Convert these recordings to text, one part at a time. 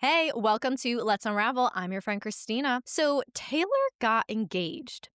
Hey, welcome to Let's Unravel. I'm your friend Christina. So, Taylor got engaged.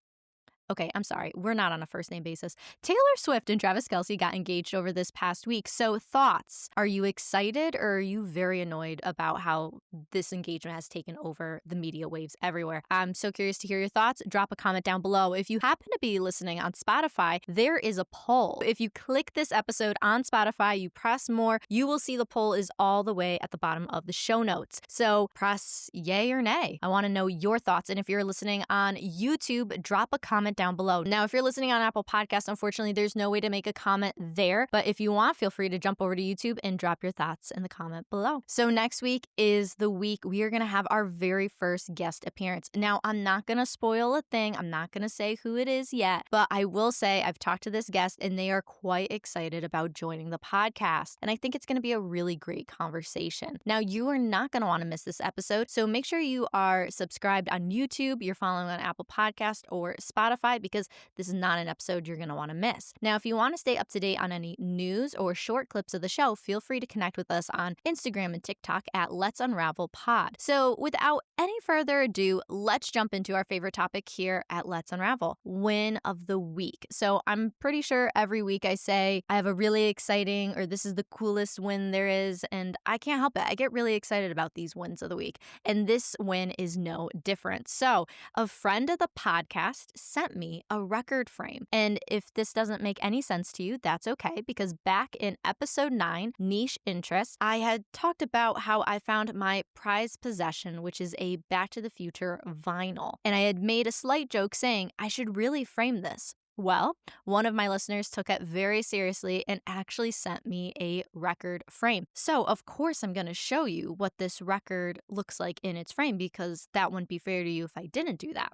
Okay, I'm sorry. We're not on a first name basis. Taylor Swift and Travis Kelce got engaged over this past week. So, thoughts? Are you excited or are you very annoyed about how this engagement has taken over the media waves everywhere? I'm so curious to hear your thoughts. Drop a comment down below. If you happen to be listening on Spotify, there is a poll. If you click this episode on Spotify, you press more, you will see the poll is all the way at the bottom of the show notes. So, press yay or nay. I want to know your thoughts. And if you're listening on YouTube, drop a comment down below. Now, if you're listening on Apple Podcasts, unfortunately, there's no way to make a comment there. But if you want, feel free to jump over to YouTube and drop your thoughts in the comment below. So next week is the week we are going to have our very first guest appearance. Now, I'm not going to spoil a thing. I'm not going to say who it is yet, but I will say I've talked to this guest and they are quite excited about joining the podcast. And I think it's going to be a really great conversation. Now, you are not going to want to miss this episode. So make sure you are subscribed on YouTube, you're following on Apple Podcast or Spotify, because this is not an episode you're going to want to miss. Now, if you want to stay up to date on any news or short clips of the show, feel free to connect with us on Instagram and TikTok at Let's Unravel Pod. So without any further ado, let's jump into our favorite topic here at Let's Unravel, win of the week. So I'm pretty sure every week I say I have a really exciting or this is the coolest win there is, and I can't help it. I get really excited about these wins of the week, and this win is no different. So a friend of the podcast sent me a record frame. And if this doesn't make any sense to you, that's okay, because back in episode 9, Niche Interests, I had talked about how I found my prized possession, which is a Back to the Future vinyl. And I had made a slight joke saying I should really frame this. Well, one of my listeners took it very seriously and actually sent me a record frame. So, of course, I'm going to show you what this record looks like in its frame, because that wouldn't be fair to you if I didn't do that.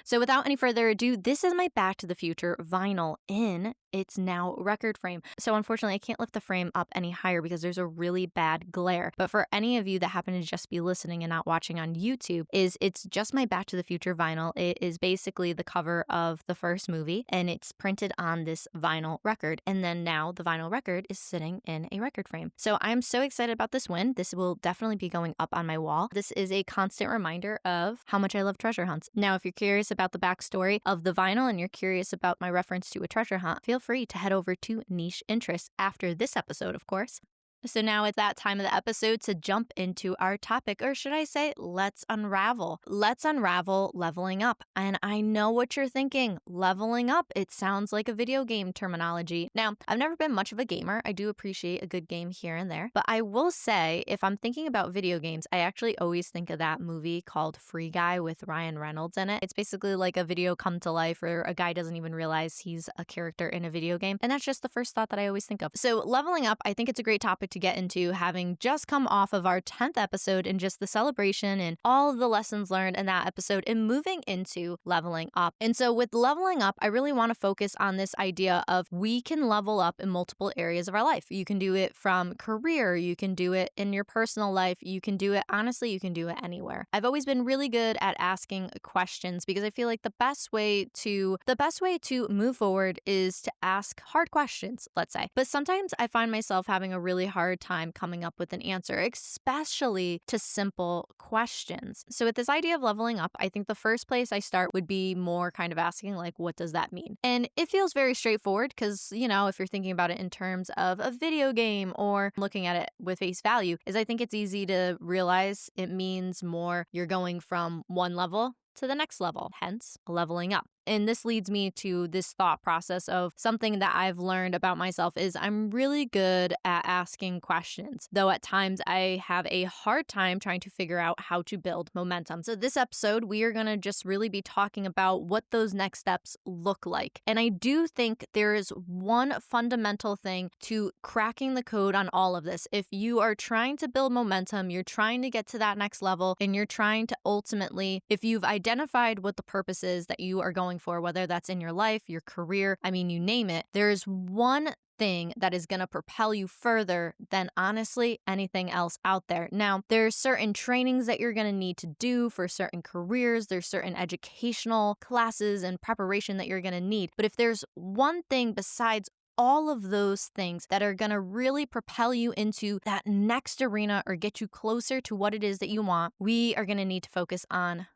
So without any further ado, this is my Back to the Future vinyl in its now record frame. So unfortunately, I can't lift the frame up any higher because there's a really bad glare. But for any of you that happen to just be listening and not watching on YouTube, it's just my Back to the Future vinyl. It is basically the cover of the first movie, and it's printed on this vinyl record. And then now the vinyl record is sitting in a record frame. So I'm so excited about this win. This will definitely be going up on my wall. This is a constant reminder of how much I love treasure hunts. Now, if you're curious about the backstory of the vinyl and you're curious about my reference to a treasure hunt, feel free to head over to Niche Interests after this episode, of course. So now it's that time of the episode to jump into our topic, or should I say, let's unravel. Let's unravel leveling up. And I know what you're thinking. Leveling up, it sounds like a video game terminology. Now, I've never been much of a gamer. I do appreciate a good game here and there. But I will say, if I'm thinking about video games, I actually always think of that movie called Free Guy with Ryan Reynolds in it. It's basically like a video come to life where a guy doesn't even realize he's a character in a video game. And that's just the first thought that I always think of. So leveling up, I think it's a great topic to get into, having just come off of our 10th episode and just the celebration and all of the lessons learned in that episode and moving into leveling up. And so with leveling up, I really want to focus on this idea of we can level up in multiple areas of our life. You can do it from career, you can do it in your personal life, you can do it, honestly, you can do it anywhere. I've always been really good at asking questions because I feel like the best way to move forward is to ask hard questions, let's say. But sometimes I find myself having a really hard time coming up with an answer, especially to simple questions. So with this idea of leveling up, I think the first place I start would be more kind of asking, like, what does that mean? And it feels very straightforward because, you know, if you're thinking about it in terms of a video game or looking at it with face value, is I think it's easy to realize it means more you're going from one level to the next level, hence leveling up. And this leads me to this thought process of something that I've learned about myself is I'm really good at asking questions, though at times I have a hard time trying to figure out how to build momentum. So this episode, we are going to just really be talking about what those next steps look like. And I do think there is one fundamental thing to cracking the code on all of this. If you are trying to build momentum, you're trying to get to that next level, and you're trying to ultimately, if you've identified what the purpose is that you are going for, whether that's in your life, your career, I mean, you name it, there's one thing that is going to propel you further than honestly anything else out there. Now, there's certain trainings that you're going to need to do for certain careers. There's certain educational classes and preparation that you're going to need. But if there's one thing besides all of those things that are going to really propel you into that next arena or get you closer to what it is that you want, we are going to need to focus on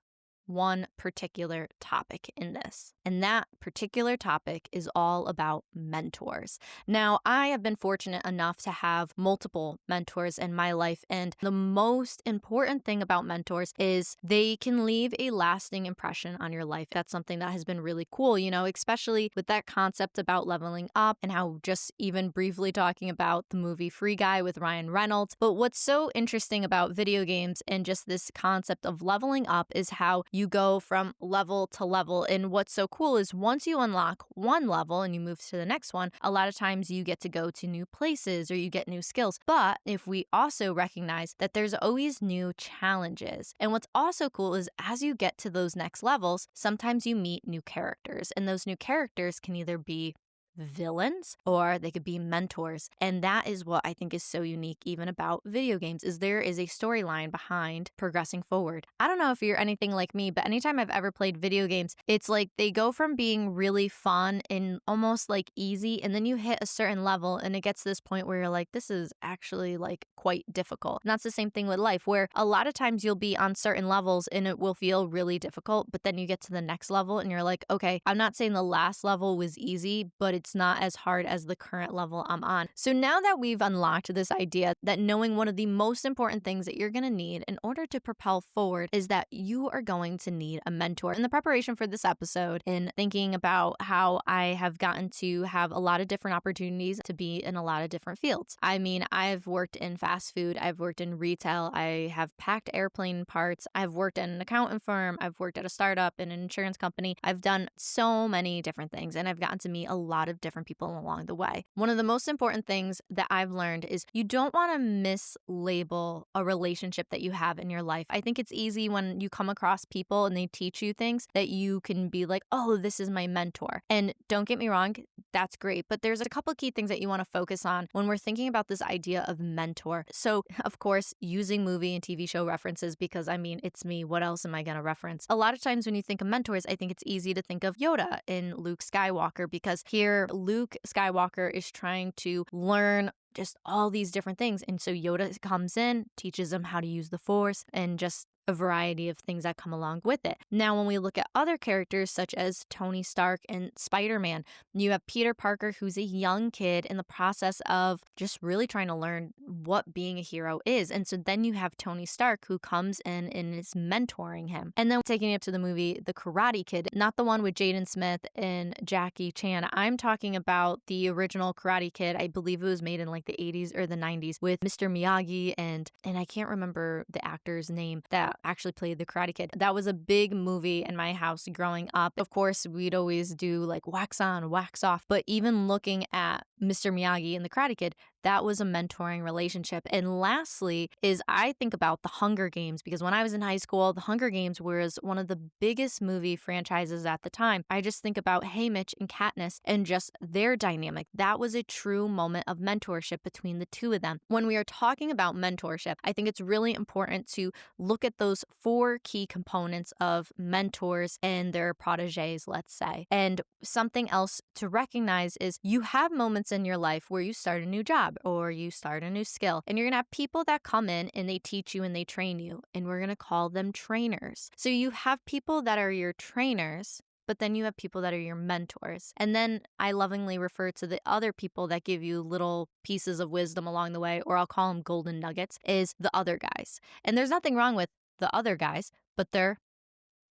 one particular topic in this. And that particular topic is all about mentors. Now, I have been fortunate enough to have multiple mentors in my life. And the most important thing about mentors is they can leave a lasting impression on your life. That's something that has been really cool, especially with that concept about leveling up and how just even briefly talking about the movie Free Guy with Ryan Reynolds. But what's so interesting about video games and just this concept of leveling up is how you go from level to level. And what's so cool is once you unlock one level and you move to the next one, a lot of times you get to go to new places or you get new skills. But if we also recognize that there's always new challenges. And what's also cool is as you get to those next levels, sometimes you meet new characters. And those new characters can either be villains or they could be mentors. And that is what I think is so unique even about video games is there is a storyline behind progressing forward. I don't know if you're anything like me, but anytime I've ever played video games, it's like they go from being really fun and almost like easy, and then you hit a certain level and it gets to this point where you're like, this is actually like quite difficult. And that's the same thing with life, where a lot of times you'll be on certain levels and it will feel really difficult, but then you get to the next level and you're like, okay, I'm not saying the last level was easy, but it's not as hard as the current level I'm on. So now that we've unlocked this idea that knowing one of the most important things that you're going to need in order to propel forward is that you are going to need a mentor. In the preparation for this episode and thinking about how I have gotten to have a lot of different opportunities to be in a lot of different fields. I mean, I've worked in fast food, I've worked in retail, I have packed airplane parts, I've worked in an accounting firm, I've worked at a startup, in an insurance company. I've done so many different things and I've gotten to meet a lot of different people along the way. One of the most important things that I've learned is you don't want to mislabel a relationship that you have in your life. I think it's easy when you come across people and they teach you things that you can be like, oh, this is my mentor. And don't get me wrong, that's great. But there's a couple of key things that you want to focus on when we're thinking about this idea of mentor. So, of course, using movie and TV show references, because I mean, it's me. What else am I going to reference? A lot of times when you think of mentors, I think it's easy to think of Yoda in Luke Skywalker, because here Luke Skywalker is trying to learn just all these different things. And so Yoda comes in, teaches him how to use the Force and just a variety of things that come along with it. Now, when we look at other characters such as Tony Stark and Spider-Man, you have Peter Parker, who's a young kid in the process of just really trying to learn what being a hero is. And so then you have Tony Stark, who comes in and is mentoring him. And then taking it up to the movie The Karate Kid, not the one with Jaden Smith and Jackie Chan. I'm talking about the original Karate Kid. I believe it was made in like the 80s or the 90s with Mr. Miyagi and I can't remember the actor's name that actually played the Karate Kid. That was a big movie in my house growing up. Of course, we'd always do like wax on, wax off. But even looking at Mr. Miyagi and the Karate Kid, that was a mentoring relationship. And lastly is I think about the Hunger Games, because when I was in high school, the Hunger Games was one of the biggest movie franchises at the time. I just think about Haymitch and Katniss and just their dynamic. That was a true moment of mentorship between the two of them. When we are talking about mentorship, I think it's really important to look at those 4 key components of mentors and their proteges, let's say. And something else to recognize is you have moments in your life where you start a new job or you start a new skill, and you're going to have people that come in and they teach you and they train you, and we're going to call them trainers. So you have people that are your trainers, but then you have people that are your mentors. And then I lovingly refer to the other people that give you little pieces of wisdom along the way, or I'll call them golden nuggets, is the other guys. And there's nothing wrong with the other guys, but they're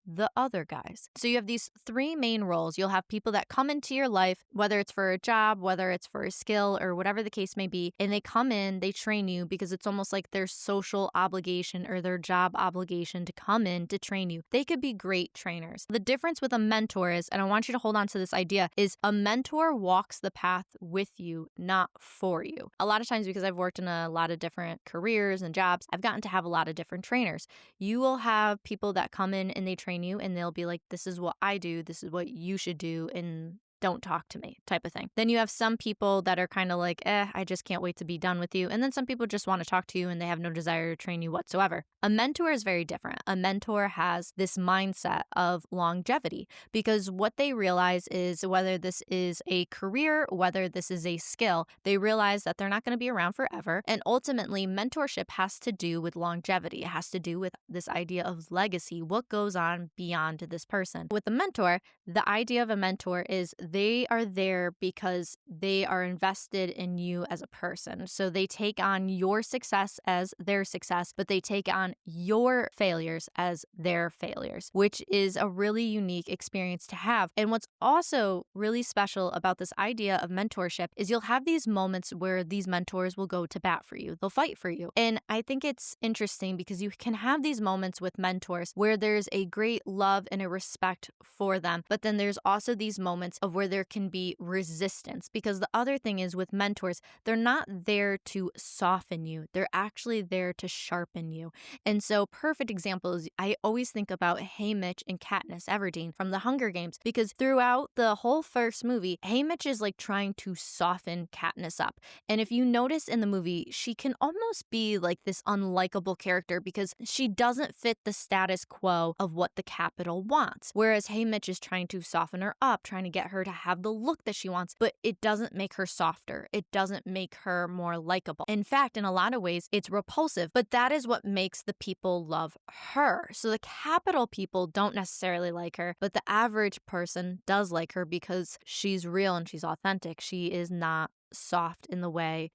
the other guys. So you have these 3 main roles. You'll have people that come into your life, whether it's for a job, whether it's for a skill, or whatever the case may be, and they come in, they train you because it's almost like their social obligation or their job obligation to come in to train you. They could be great trainers. The difference with a mentor is, and I want you to hold on to this idea, is a mentor walks the path with you, not for you. A lot of times, because I've worked in a lot of different careers and jobs, I've gotten to have a lot of different trainers. You will have people that come in and they train you and they'll be like, this is what I do, this is what you should do, and don't talk to me type of thing. Then you have some people that are kind of like, I just can't wait to be done with you. And then some people just want to talk to you and they have no desire to train you whatsoever. A mentor is very different. A mentor has this mindset of longevity because what they realize is whether this is a career, whether this is a skill, they realize that they're not going to be around forever. And ultimately, mentorship has to do with longevity. It has to do with this idea of legacy, what goes on beyond this person. With a mentor, the idea of a mentor is they are there because they are invested in you as a person. So they take on your success as their success, but they take on your failures as their failures, which is a really unique experience to have. And what's also really special about this idea of mentorship is you'll have these moments where these mentors will go to bat for you. They'll fight for you. And I think it's interesting because you can have these moments with mentors where there's a great love and a respect for them, but then there's also these moments of where there can be resistance, because the other thing is with mentors, they're not there to soften you. They're actually there to sharpen you. And so perfect example is I always think about Haymitch and Katniss Everdeen from the Hunger Games, because throughout the whole first movie, Haymitch is like trying to soften Katniss up. And if you notice in the movie, she can almost be like this unlikable character because she doesn't fit the status quo of what the Capitol wants. Whereas Haymitch is trying to soften her up, trying to get her to have the look that she wants, but it doesn't make her softer. It doesn't make her more likable. In fact, in a lot of ways, it's repulsive, but that is what makes the people love her. So the Capitol people don't necessarily like her, but the average person does like her because she's real and she's authentic. She's not soft in the way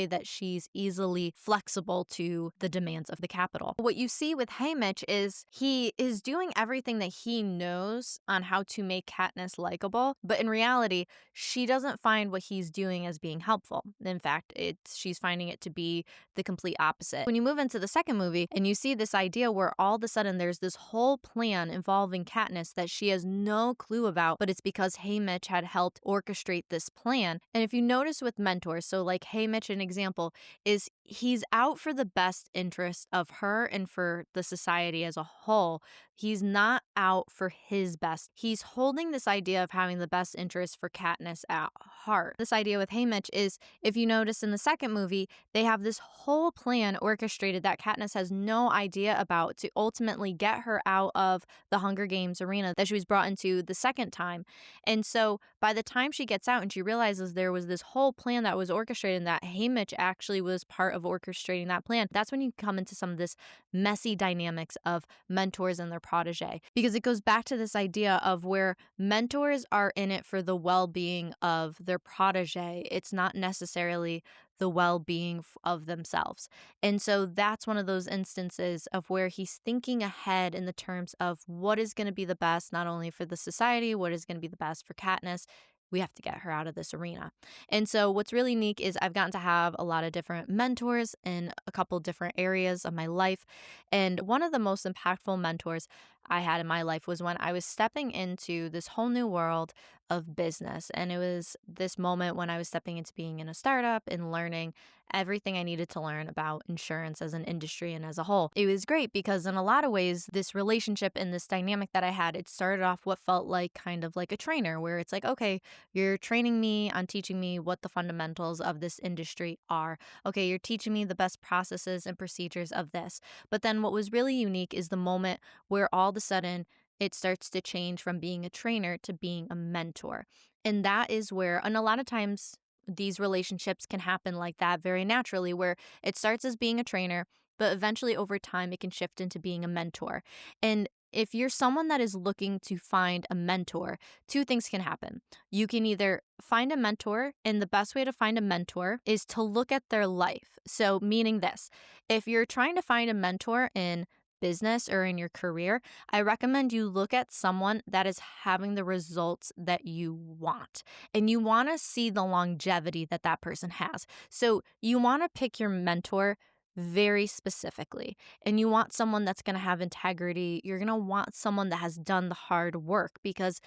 that she's easily flexible to the demands of the Capitol. What you see with Haymitch is he is doing everything that he knows on how to make Katniss likable, but in reality, she doesn't find what he's doing as being helpful. In fact, she's finding it to be the complete opposite. When you move into the second movie and you see this idea where all of a sudden there's this whole plan involving Katniss that she has no clue about, but it's because Haymitch had helped orchestrate this plan. And if you notice with mentors, so like Haymitch, an example, is he's out for the best interest of her and for the society as a whole. He's not out for his best. He's holding this idea of having the best interest for Katniss at heart. This idea with Haymitch is, if you notice in the second movie, they have this whole plan orchestrated that Katniss has no idea about to ultimately get her out of the Hunger Games arena that she was brought into the second time. And so by the time she gets out and she realizes there was this whole plan that was orchestrated and that Haymitch actually was part of orchestrating that plan, that's when you come into some of this messy dynamics of mentors and their protege. Because it goes back to this idea of where mentors are in it for the well-being of their protege. It's not necessarily the well-being of themselves. And so that's one of those instances of where he's thinking ahead in the terms of what is going to be the best, not only for the society, what is going to be the best for Katniss. We have to get her out of this arena. And so what's really unique is I've gotten to have a lot of different mentors in a couple different areas of my life. And one of the most impactful mentors I had in my life was when I was stepping into this whole new world of business. And it was this moment when I was stepping into being in a startup and learning everything I needed to learn about insurance as an industry and as a whole. It was great because in a lot of ways, this relationship and this dynamic that I had, it started off what felt like kind of like a trainer, where it's like, okay, you're training me on teaching me what the fundamentals of this industry are. Okay, you're teaching me the best processes and procedures of this. But then what was really unique is the moment where all of a sudden it starts to change from being a trainer to being a mentor. And that is where, and a lot of times these relationships can happen like that very naturally, where it starts as being a trainer, but eventually over time it can shift into being a mentor. And if you're someone that is looking to find a mentor, two things can happen. You can either find a mentor, and the best way to find a mentor is to look at their life. So meaning this, if you're trying to find a mentor in business or in your career, I recommend you look at someone that is having the results that you want. And you want to see the longevity that that person has. So you want to pick your mentor very specifically. And you want someone that's going to have integrity. You're going to want someone that has done the hard work, because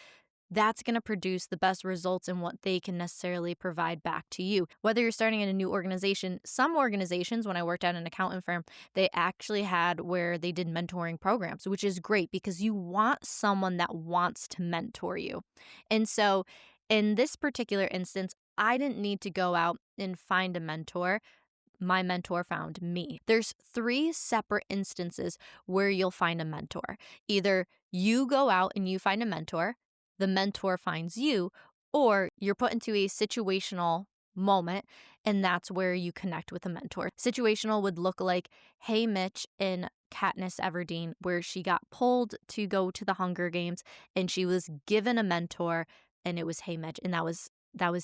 that's going to produce the best results in what they can necessarily provide back to you. Whether you're starting in a new organization, some organizations, when I worked at an accountant firm, they actually had where they did mentoring programs, which is great because you want someone that wants to mentor you. And so in this particular instance, I didn't need to go out and find a mentor. My mentor found me. There's 3 separate instances where you'll find a mentor. Either you go out and you find a mentor, the mentor finds you, or you're put into a situational moment, and that's where you connect with a mentor. Situational would look like Haymitch in Katniss Everdeen, where she got pulled to go to the Hunger Games, and she was given a mentor, and it was Haymitch, and that was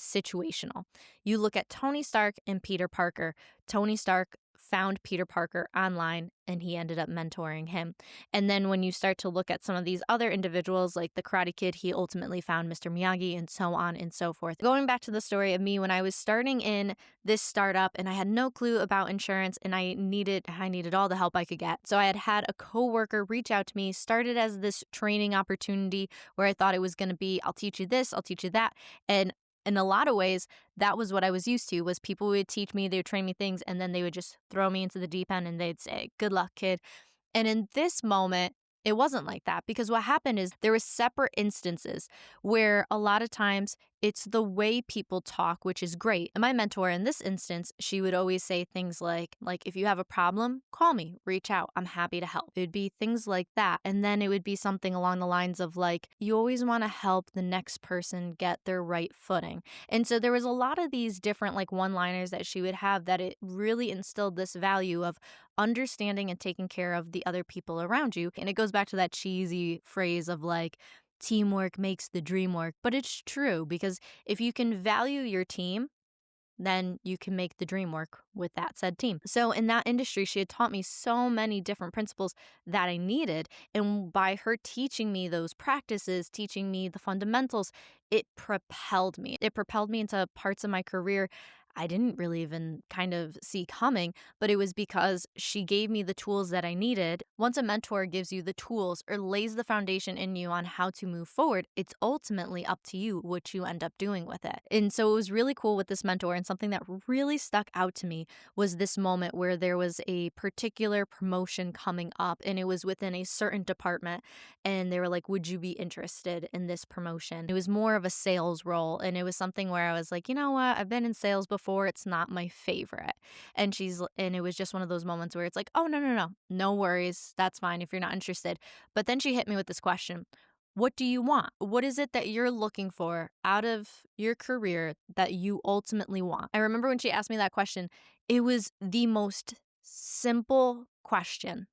situational. You look at Tony Stark and Peter Parker. Tony Stark found Peter Parker online and he ended up mentoring him. And then when you start to look at some of these other individuals like the Karate Kid, he ultimately found Mr. Miyagi and so on and so forth. Going back to the story of me when I was starting in this startup and I had no clue about insurance and I needed all the help I could get. So I had a coworker reach out to me, started as this training opportunity where I thought it was going to be, I'll teach you this, I'll teach you that. And in a lot of ways, that was what I was used to, was people would teach me, they would train me things, and then they would just throw me into the deep end and they'd say, good luck, kid. And in this moment, it wasn't like that, because what happened is there were separate instances where a lot of times it's the way people talk, which is great. And my mentor in this instance, she would always say things like, if you have a problem, call me, reach out. I'm happy to help. It would be things like that. And then it would be something along the lines of you always want to help the next person get their right footing. And so there was a lot of these different one-liners that she would have that it really instilled this value of understanding and taking care of the other people around you. And it goes back to that cheesy phrase of teamwork makes the dream work. But it's true, because if you can value your team, then you can make the dream work with that said team. So in that industry, she had taught me so many different principles that I needed. And by her teaching me those practices, teaching me the fundamentals, it propelled me. It propelled me into parts of my career I didn't really even kind of see coming, but it was because she gave me the tools that I needed. Once a mentor gives you the tools or lays the foundation in you on how to move forward, it's ultimately up to you what you end up doing with it. And so it was really cool with this mentor, and something that really stuck out to me was this moment where there was a particular promotion coming up, and it was within a certain department, and they were like, would you be interested in this promotion? It was more of a sales role, and it was something where I was like, you know what, I've been in sales before. It's not my favorite. And it was just one of those moments where it's like, oh, no worries. That's fine if you're not interested. But then she hit me with this question. What do you want? What is it that you're looking for out of your career that you ultimately want? I remember when she asked me that question, it was the most simple question,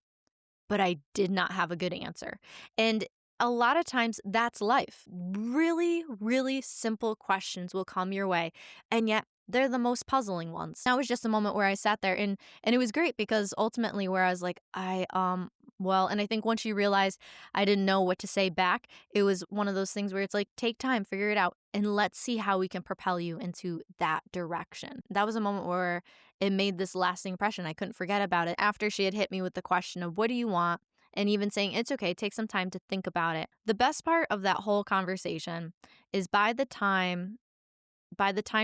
but I did not have a good answer. And a lot of times that's life. Really, really simple questions will come your way. And yet they're the most puzzling ones. That was just a moment where I sat there and it was great, because ultimately where I was like, and I think once you realized I didn't know what to say back, it was one of those things where it's like, take time, figure it out, and let's see how we can propel you into that direction. That was a moment where it made this lasting impression. I couldn't forget about it. After she had hit me with the question of what do you want? And even saying, it's okay, take some time to think about it. The best part of that whole conversation is by the time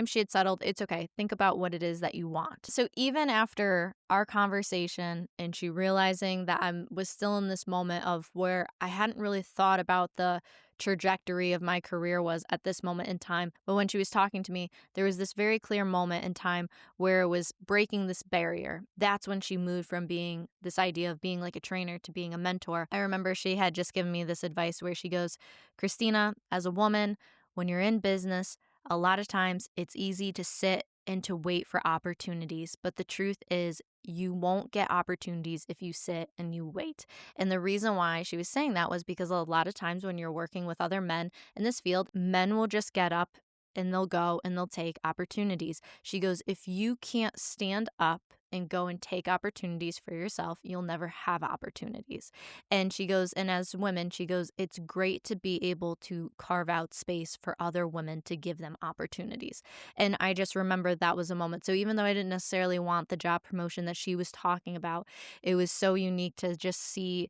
she had settled, it's okay, think about what it is that you want. So even after our conversation and she realizing that I was still in this moment of where I hadn't really thought about the trajectory of my career was at this moment in time, but when she was talking to me, there was this very clear moment in time where it was breaking this barrier. That's when she moved from being this idea of being like a trainer to being a mentor. I remember she had just given me this advice where she goes, Christina, as a woman, when you're in business, a lot of times it's easy to sit and to wait for opportunities, but the truth is you won't get opportunities if you sit and you wait. And the reason why she was saying that was because a lot of times when you're working with other men in this field, men will just get up and they'll go and they'll take opportunities. She goes, if you can't stand up and go and take opportunities for yourself, you'll never have opportunities. And she goes, and as women, she goes, it's great to be able to carve out space for other women to give them opportunities. And I just remember that was a moment. So even though I didn't necessarily want the job promotion that she was talking about, it was so unique to just see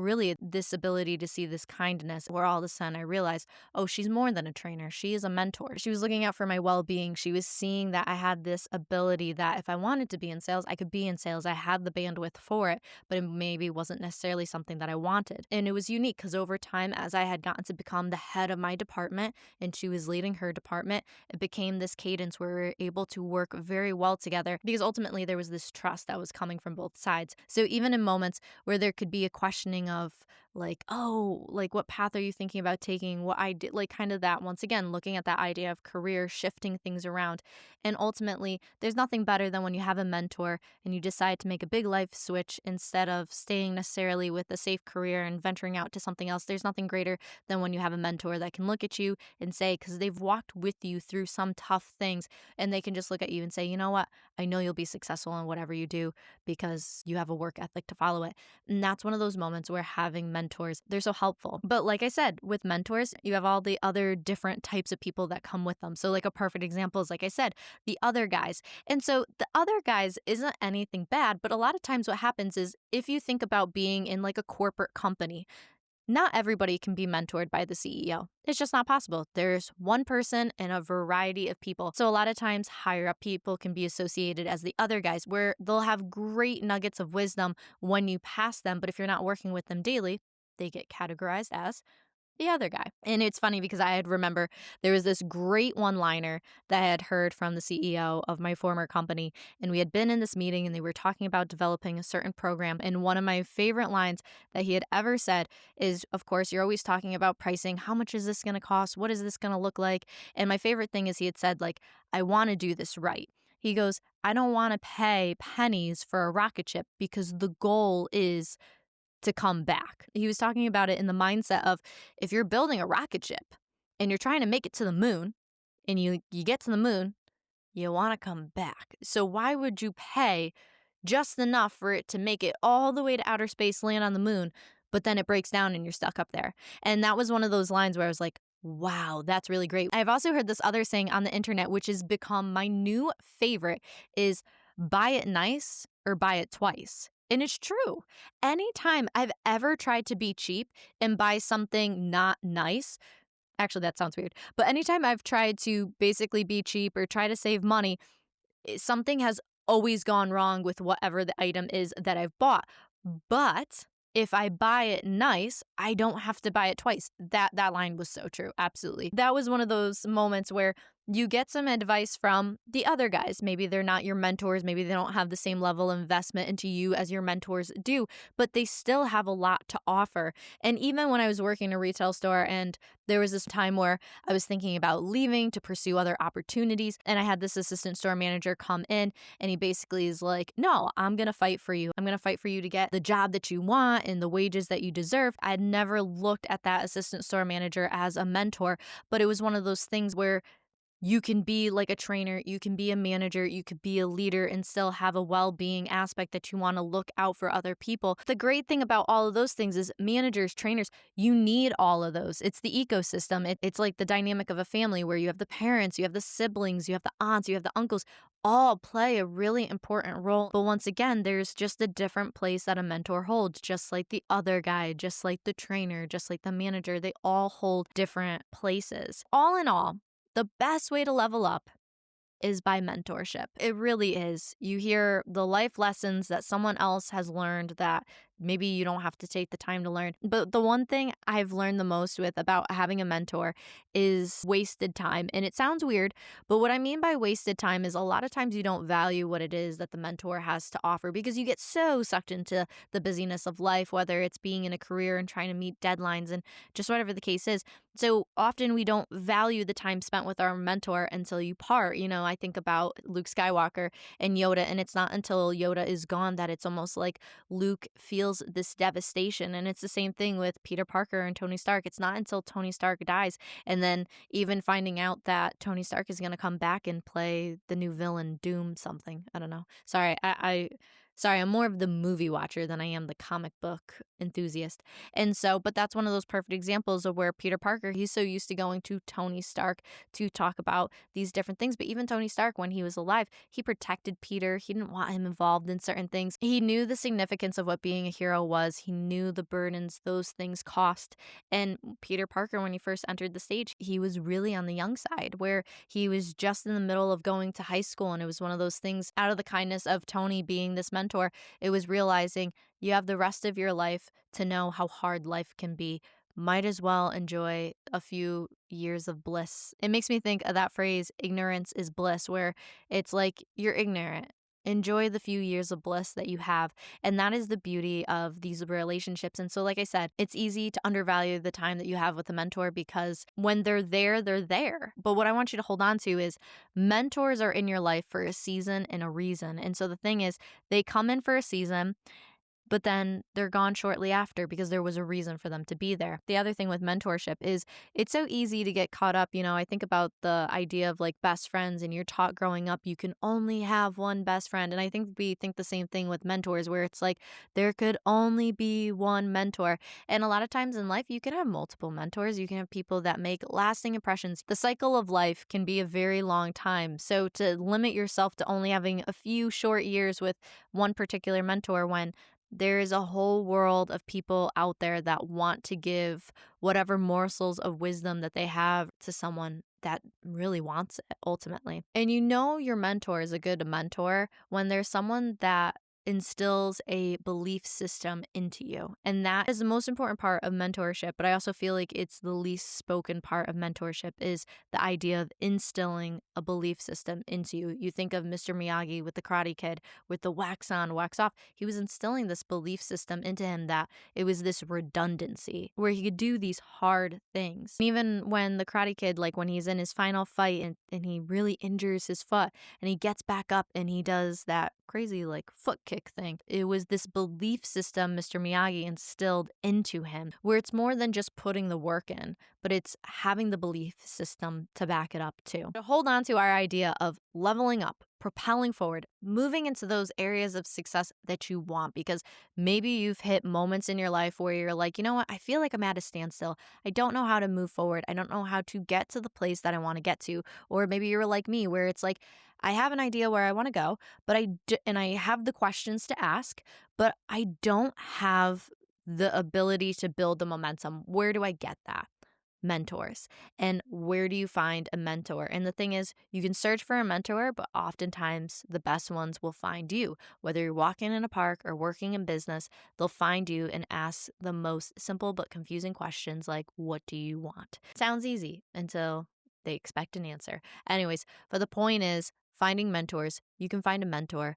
really this ability to see this kindness, where all of a sudden I realized, oh, she's more than a trainer. She is a mentor. She was looking out for my well-being. She was seeing that I had this ability that if I wanted to be in sales, I could be in sales. I had the bandwidth for it, but it maybe wasn't necessarily something that I wanted. And it was unique because over time, as I had gotten to become the head of my department and she was leading her department, it became this cadence where we were able to work very well together because ultimately there was this trust that was coming from both sides. So even in moments where there could be a questioning of like, oh, like what path are you thinking about taking? What I did, like kind of that, once again, looking at that idea of career, shifting things around. And ultimately, there's nothing better than when you have a mentor and you decide to make a big life switch instead of staying necessarily with a safe career and venturing out to something else. There's nothing greater than when you have a mentor that can look at you and say, because they've walked with you through some tough things, and they can just look at you and say, you know what, I know you'll be successful in whatever you do because you have a work ethic to follow it. And that's one of those moments where having mentors, they're so helpful. But like I said, with mentors, you have all the other different types of people that come with them. So like a perfect example is, like I said, the other guys. And so the other guys isn't anything bad, but a lot of times what happens is if you think about being in like a corporate company, not everybody can be mentored by the CEO. It's just not possible. There's one person and a variety of people. So a lot of times higher up people can be associated as the other guys, where they'll have great nuggets of wisdom when you pass them. But if you're not working with them daily, they get categorized as the other guy. And it's funny because I had remember there was this great one-liner that I had heard from the CEO of my former company, and we had been in this meeting and they were talking about developing a certain program. And one of my favorite lines that he had ever said is, of course, you're always talking about pricing. How much is this going to cost? What is this going to look like? And my favorite thing is he had said, like, I want to do this right. He goes, I don't want to pay pennies for a rocket ship because the goal is to come back. He was talking about it in the mindset of if you're building a rocket ship and you're trying to make it to the moon and you get to the moon, you want to come back. So why would you pay just enough for it to make it all the way to outer space, land on the moon, but then it breaks down and you're stuck up there? And that was one of those lines where I was like, wow, that's really great. I've also heard this other saying on the internet, which has become my new favorite, is buy it nice or buy it twice. And it's true. Anytime I've ever tried to be cheap and buy something not nice, actually, that sounds weird, but anytime I've tried to basically be cheap or try to save money, something has always gone wrong with whatever the item is that I've bought. But if I buy it nice, I don't have to buy it twice. That line was so true. Absolutely. That was one of those moments where you get some advice from the other guys. Maybe they're not your mentors. Maybe they don't have the same level of investment into you as your mentors do, but they still have a lot to offer. And even when I was working in a retail store and there was this time where I was thinking about leaving to pursue other opportunities, and I had this assistant store manager come in and he basically is like, no, I'm going to fight for you. I'm going to fight for you to get the job that you want and the wages that you deserve. I had never looked at that assistant store manager as a mentor, but it was one of those things where you can be like a trainer, you can be a manager, you could be a leader and still have a well-being aspect that you want to look out for other people. The great thing about all of those things is managers, trainers, you need all of those. It's the ecosystem. It's like the dynamic of a family where you have the parents, you have the siblings, you have the aunts, you have the uncles, all play a really important role. But once again, there's just a different place that a mentor holds, just like the other guy, just like the trainer, just like the manager. They all hold different places. All in all, the best way to level up is by mentorship. It really is. You hear the life lessons that someone else has learned that maybe you don't have to take the time to learn. But the one thing I've learned the most with about having a mentor is wasted time. And it sounds weird, but what I mean by wasted time is a lot of times you don't value what it is that the mentor has to offer because you get so sucked into the busyness of life, whether it's being in a career and trying to meet deadlines and just whatever the case is. So often we don't value the time spent with our mentor until you part. You know, I think about Luke Skywalker and Yoda, and it's not until Yoda is gone that it's almost like Luke feels this devastation. And it's the same thing with Peter Parker and Tony Stark. It's not until Tony Stark dies and then even finding out that Tony Stark is going to come back and play the new villain, Doom something. I don't know. Sorry, I Sorry, I'm more of the movie watcher than I am the comic book enthusiast. And so, but that's one of those perfect examples of where Peter Parker, he's so used to going to Tony Stark to talk about these different things. But even Tony Stark, when he was alive, he protected Peter. He didn't want him involved in certain things. He knew the significance of what being a hero was. He knew the burdens those things cost. And Peter Parker, when he first entered the stage, he was really on the young side, where he was just in the middle of going to high school. And it was one of those things, out of the kindness of Tony being this mentor, it was realizing you have the rest of your life to know how hard life can be. Might as well enjoy a few years of bliss. It makes me think of that phrase, ignorance is bliss, where it's like you're ignorant. Enjoy the few years of bliss that you have. And that is the beauty of these relationships. And so, like I said, it's easy to undervalue the time that you have with a mentor, because when they're there, they're there. But what I want you to hold on to is mentors are in your life for a season and a reason. And so the thing is, they come in for a season, but then they're gone shortly after because there was a reason for them to be there. The other thing with mentorship is it's so easy to get caught up. I think about the idea of like best friends, and you're taught growing up you can only have one best friend. And I think we think the same thing with mentors, where it's like there could only be one mentor. And a lot of times in life, you can have multiple mentors. You can have people that make lasting impressions. The cycle of life can be a very long time. So to limit yourself to only having a few short years with one particular mentor, when there is a whole world of people out there that want to give whatever morsels of wisdom that they have to someone that really wants it ultimately. And your mentor is a good mentor when there's someone that instills a belief system into you. And that is the most important part of mentorship. But I also feel like it's the least spoken part of mentorship, is the idea of instilling a belief system into you. You think of Mr. Miyagi with the Karate Kid, with the wax on, wax off. He was instilling this belief system into him that it was this redundancy where he could do these hard things. Even when the Karate Kid, like when he's in his final fight and he really injures his foot and he gets back up and he does that crazy like foot kick thing. It was this belief system Mr. Miyagi instilled into him, where it's more than just putting the work in, but it's having the belief system to back it up too. To hold on to our idea of leveling up, propelling forward, moving into those areas of success that you want, because maybe you've hit moments in your life where you're like, you know what, I feel like I'm at a standstill. I don't know how to move forward. I don't know how to get to the place that I want to get to. Or maybe you're like me, where it's like, I have an idea where I want to go, but I have the questions to ask, but I don't have the ability to build the momentum. Where do I get that? Mentors. And where do you find a mentor? And the thing is, you can search for a mentor, but oftentimes the best ones will find you. Whether you're walking in a park or working in business, they'll find you and ask the most simple but confusing questions like, what do you want? Sounds easy until they expect an answer. Anyways, but the point is, finding mentors. You can find a mentor,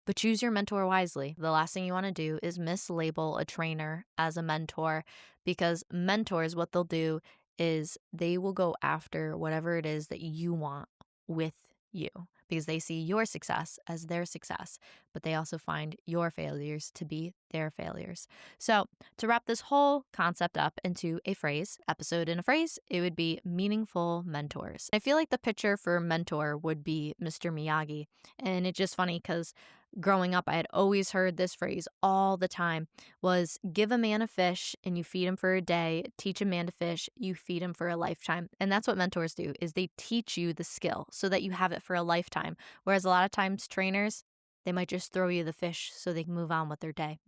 but choose your mentor wisely. The last thing you want to do is mislabel a trainer as a mentor, because mentors, what they'll do is they will go after whatever it is that you want with you, because they see your success as their success, but they also find your failures to be their failures. So to wrap this whole concept up into a phrase, episode in a phrase, it would be meaningful mentors. I feel like the picture for mentor would be Mr. Miyagi. And it's just funny because growing up, I had always heard this phrase all the time, was give a man a fish and you feed him for a day, teach a man to fish, you feed him for a lifetime. And that's what mentors do, is they teach you the skill so that you have it for a lifetime. Whereas a lot of times trainers, they might just throw you the fish so they can move on with their day,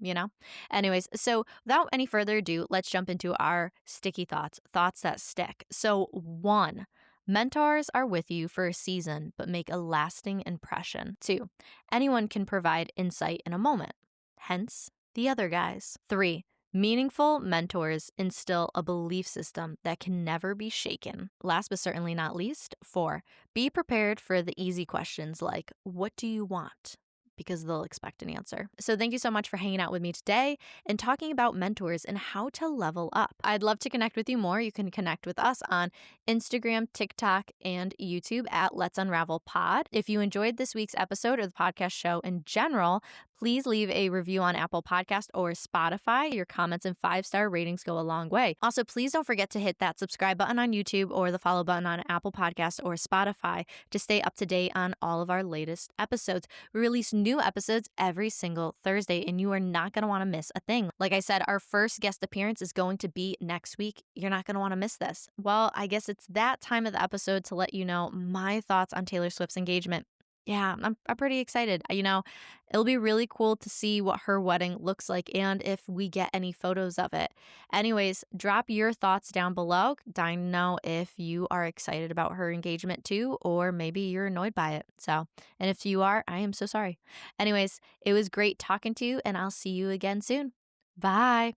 Anyways, so without any further ado, let's jump into our sticky thoughts that stick. So 1, mentors are with you for a season, but make a lasting impression. 2, anyone can provide insight in a moment, hence the other guys. 3, meaningful mentors instill a belief system that can never be shaken. Last but certainly not least, 4, be prepared for the easy questions like, what do you want? Because they'll expect an answer. So thank you so much for hanging out with me today and talking about mentors and how to level up. I'd love to connect with you more. You can connect with us on Instagram, TikTok, and YouTube at Let's Unravel Pod. If you enjoyed this week's episode or the podcast show in general, Please leave a review on Apple Podcast or Spotify. Your comments and 5-star ratings go a long way. Also, please don't forget to hit that subscribe button on YouTube or the follow button on Apple Podcast or Spotify to stay up to date on all of our latest episodes. We release new episodes every single Thursday, and you are not going to want to miss a thing. Like I said, our first guest appearance is going to be next week. You're not going to want to miss this. Well, I guess it's that time of the episode to let you know my thoughts on Taylor Swift's engagement. Yeah, I'm pretty excited. It'll be really cool to see what her wedding looks like and if we get any photos of it. Anyways, drop your thoughts down below. Dying to know if you are excited about her engagement too, or maybe you're annoyed by it. And if you are, I am so sorry. Anyways, it was great talking to you, and I'll see you again soon. Bye.